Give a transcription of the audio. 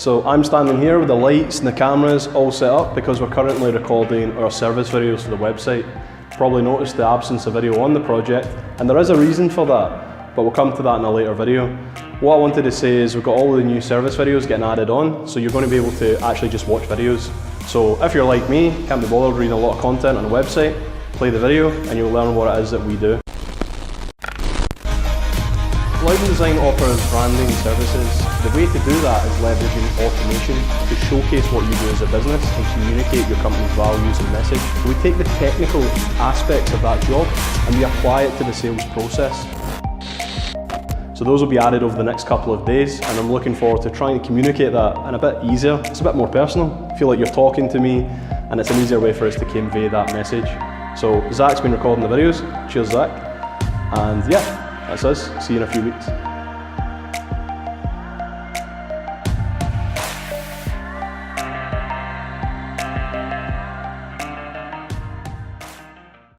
So I'm standing here with the lights and the cameras all set up because we're currently recording our service videos for the website. Probably noticed the absence of video on the project, and there is a reason for that, but we'll come to that in a later video. What I wanted to say is we've got all the new service videos getting added on, so you're going to be able to actually just watch videos. So if you're like me, can't be bothered reading a lot of content on the website, play the video and you'll learn what it is that we do. Loudon Design offers branding services. The way to do that is leveraging automation to showcase what you do as a business and communicate your company's values and message. We take the technical aspects of that job and we apply it to the sales process. So those will be added over the next couple of days, and I'm looking forward to trying to communicate that and a bit easier. It's a bit more personal. I feel like you're talking to me and it's an easier way for us to convey that message. So Zach's been recording the videos. Cheers, Zach. And yeah, that's us. See you in a few weeks.